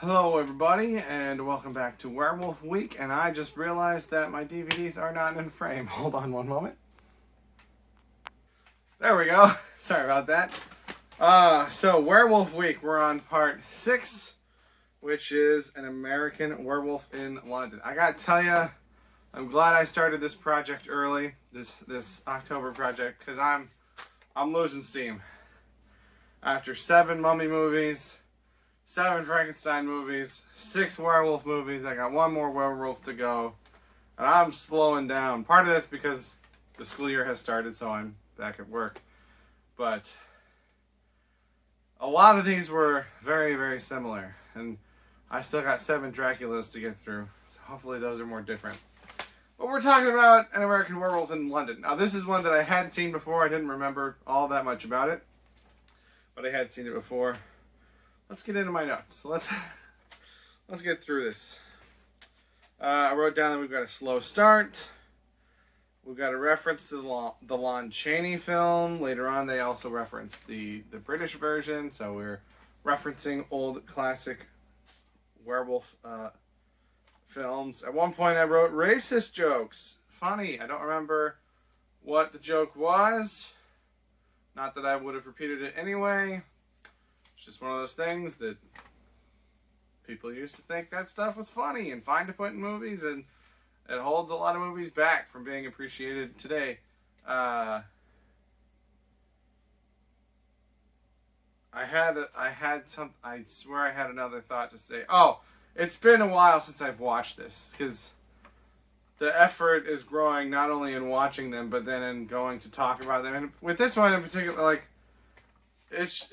Hello everybody and welcome back to Werewolf Week, and I just realized that my DVDs are not in frame. Hold on one moment. There we go. Sorry about that. So Werewolf Week, we're on part 6, which is an American werewolf in London. I gotta tell you, I'm glad I started this project early, this October project, because I'm losing steam. After 7 Mummy movies, 7 Frankenstein movies, 6 werewolf movies. I got 1 more werewolf to go. And I'm slowing down. Part of this because the school year has started, so I'm back at work. But a lot of these were very, very similar. And I still got 7 Draculas to get through. So hopefully those are more different. But we're talking about an American werewolf in London. Now this is one that I had seen before. I didn't remember all that much about it. But I had seen it before. Let's get into my notes. Let's get through this. I wrote down that we've got a slow start. We've got a reference to the Lon Chaney film. Later on, they also referenced the British version. So we're referencing old classic werewolf films. At one point, I wrote racist jokes. Funny. I don't remember what the joke was. Not that I would have repeated it anyway. It's just one of those things that people used to think that stuff was funny and fine to put in movies, and it holds a lot of movies back from being appreciated today. I swear I had another thought to say. Oh, it's been a while since I've watched this, because the effort is growing not only in watching them, but then in going to talk about them. And with this one in particular, like, it's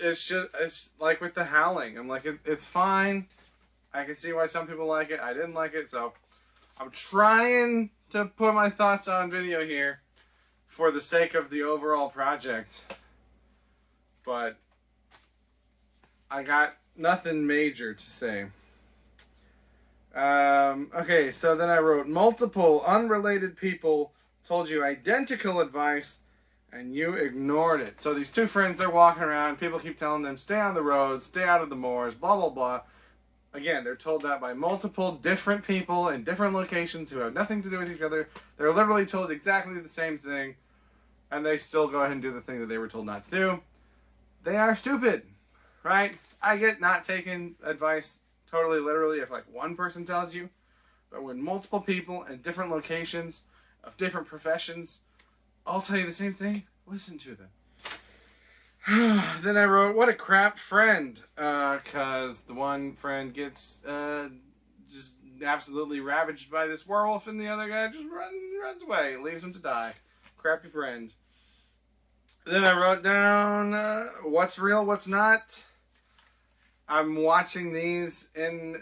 like with The Howling. I'm like, it's fine. I can see why some people like it. I didn't like it, so I'm trying to put my thoughts on video here for the sake of the overall project. But I got nothing major to say. Okay, so then I wrote, multiple unrelated people told you identical advice and you ignored it. So these 2 friends, they're walking around. People keep telling them, stay on the roads, stay out of the moors, blah, blah, blah. Again, they're told that by multiple different people in different locations who have nothing to do with each other. They're literally told exactly the same thing, and they still go ahead and do the thing that they were told not to do. They are stupid, right? I get not taking advice totally literally if, like, one person tells you. But when multiple people in different locations of different professions I'll tell you the same thing, listen to them. Then I wrote, what a crap friend. Because the one friend gets just absolutely ravaged by this werewolf, and the other guy just runs away, leaves him to die. Crappy friend. Then I wrote down, what's real, what's not. I'm watching these in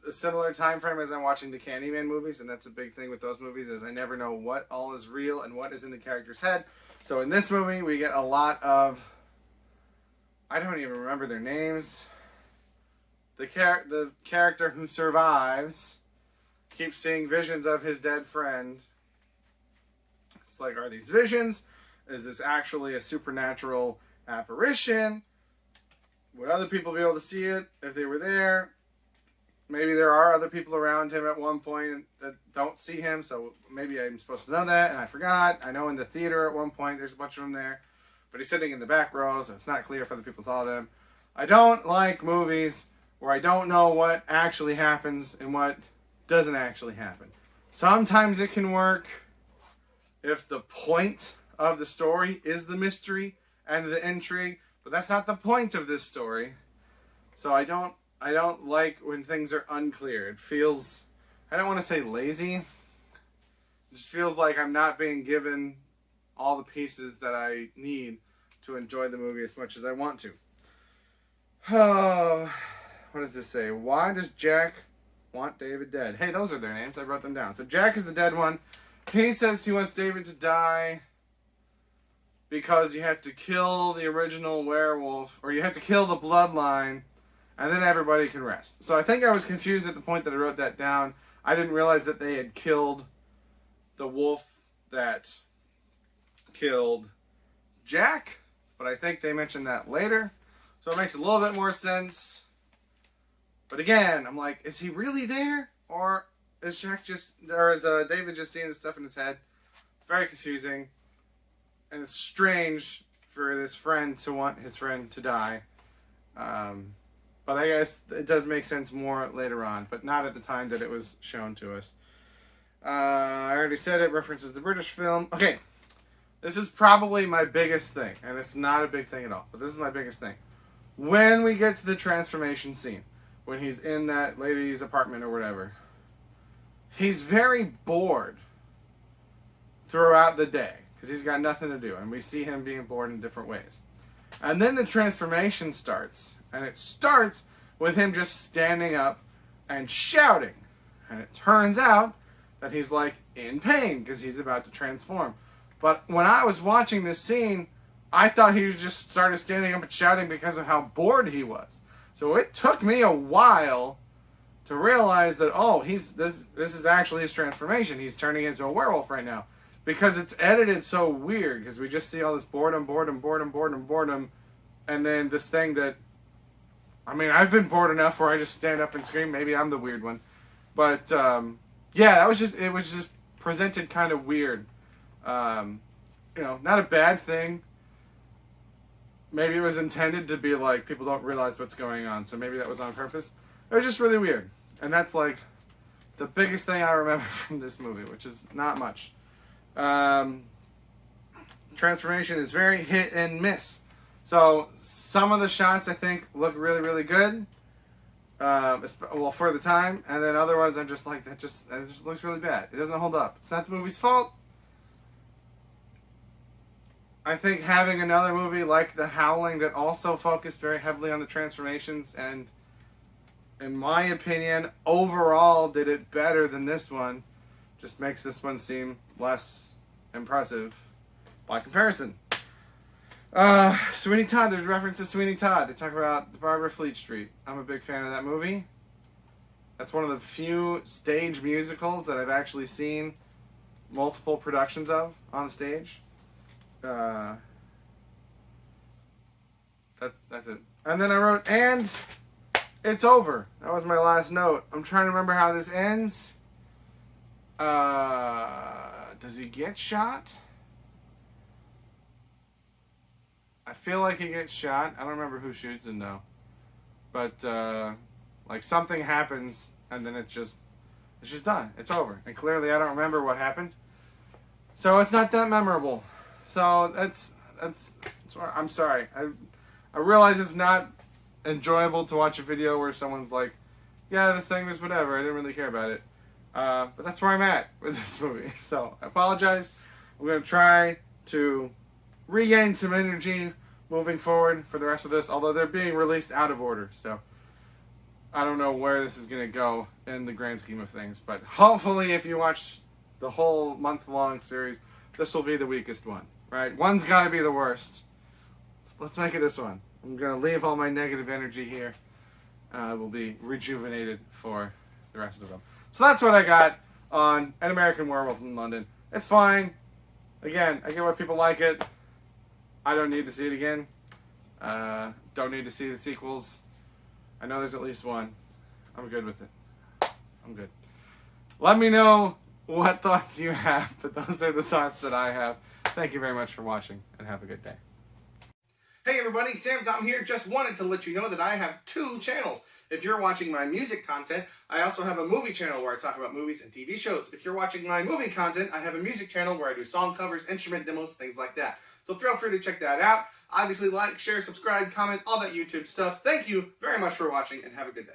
a similar time frame as I'm watching the Candyman movies, and that's a big thing with those movies, is I never know what all is real and what is in the character's head. So in this movie, we get a lot of, I don't even remember their names. The character who survives keeps seeing visions of his dead friend. It's like, are these visions? Is this actually a supernatural apparition? Would other people be able to see it if they were there? Maybe there are other people around him at one point that don't see him, so maybe I'm supposed to know that, and I forgot. I know in the theater at one point there's a bunch of them there, but he's sitting in the back row, so it's not clear if other people saw them. I don't like movies where I don't know what actually happens and what doesn't actually happen. Sometimes it can work if the point of the story is the mystery and the intrigue, but that's not the point of this story. So I don't like when things are unclear. It feels, I don't want to say lazy. It just feels like I'm not being given all the pieces that I need to enjoy the movie as much as I want to. Oh, what does this say? Why does Jack want David dead? Hey, those are their names. I wrote them down. So Jack is the dead one. He says he wants David to die because you have to kill the original werewolf, or you have to kill the bloodline, and then everybody can rest. So I think I was confused at the point that I wrote that down. I didn't realize that they had killed the wolf that killed Jack, but I think they mentioned that later. So it makes a little bit more sense. But again, I'm like, is he really there? Or is David just seeing the stuff in his head? Very confusing. And it's strange for this friend to want his friend to die. But I guess it does make sense more later on, but not at the time that it was shown to us. I already said it, references the British film. Okay, this is probably my biggest thing, and it's not a big thing at all, but this is my biggest thing. When we get to the transformation scene, when he's in that lady's apartment or whatever, he's very bored throughout the day because he's got nothing to do, and we see him being bored in different ways. And then the transformation starts, and it starts with him just standing up and shouting. And it turns out that he's like in pain because he's about to transform. But when I was watching this scene, I thought he just started standing up and shouting because of how bored he was. So it took me a while to realize that, oh, this is actually his transformation. He's turning into a werewolf right now. Because it's edited so weird, because we just see all this boredom, and then this thing that, I mean, I've been bored enough where I just stand up and scream. Maybe I'm the weird one. But, yeah, it was just presented kind of weird. Not a bad thing. Maybe it was intended to be like, people don't realize what's going on, so maybe that was on purpose. It was just really weird. And that's like the biggest thing I remember from this movie, which is not much. Transformation is very hit and miss. So some of the shots I think look really, really good. For the time, and then other ones I'm just like, it just looks really bad. It doesn't hold up. It's not the movie's fault. I think having another movie like The Howling that also focused very heavily on the transformations and, in my opinion, overall did it better than this one, just makes this one seem less impressive by comparison. Sweeney Todd, there's reference to Sweeney Todd. They talk about the Barber of Fleet Street. I'm a big fan of that movie. That's one of the few stage musicals that I've actually seen multiple productions of on stage. That's it. And then I wrote, and it's over. That was my last note. I'm trying to remember how this ends. Does he get shot? I feel like he gets shot. I don't remember who shoots him though. But like something happens and then it's just done. It's over. And clearly I don't remember what happened. So it's not that memorable. So that's I'm sorry. I realize it's not enjoyable to watch a video where someone's like, yeah, this thing was whatever. I didn't really care about it. But that's where I'm at with this movie. So I apologize. I'm going to try to regain some energy moving forward for the rest of this, although they're being released out of order, so I don't know where this is going to go in the grand scheme of things, but hopefully if you watch the whole month-long series, this will be the weakest one, right? One's got to be the worst. Let's make it this one. I'm going to leave all my negative energy here. We'll be rejuvenated for the rest of them. So that's what I got on An American Werewolf in London. It's fine. Again, I get why people like it. I don't need to see it again. Don't need to see the sequels. I know there's at least one. I'm good with it. I'm good. Let me know what thoughts you have, but those are the thoughts that I have. Thank you very much for watching, and have a good day. Hey everybody, Sam Tom here. Just wanted to let you know that I have 2 channels. If you're watching my music content, I also have a movie channel where I talk about movies and TV shows. If you're watching my movie content, I have a music channel where I do song covers, instrument demos, things like that. So feel free to check that out. Obviously, like, share, subscribe, comment, all that YouTube stuff. Thank you very much for watching, and have a good day.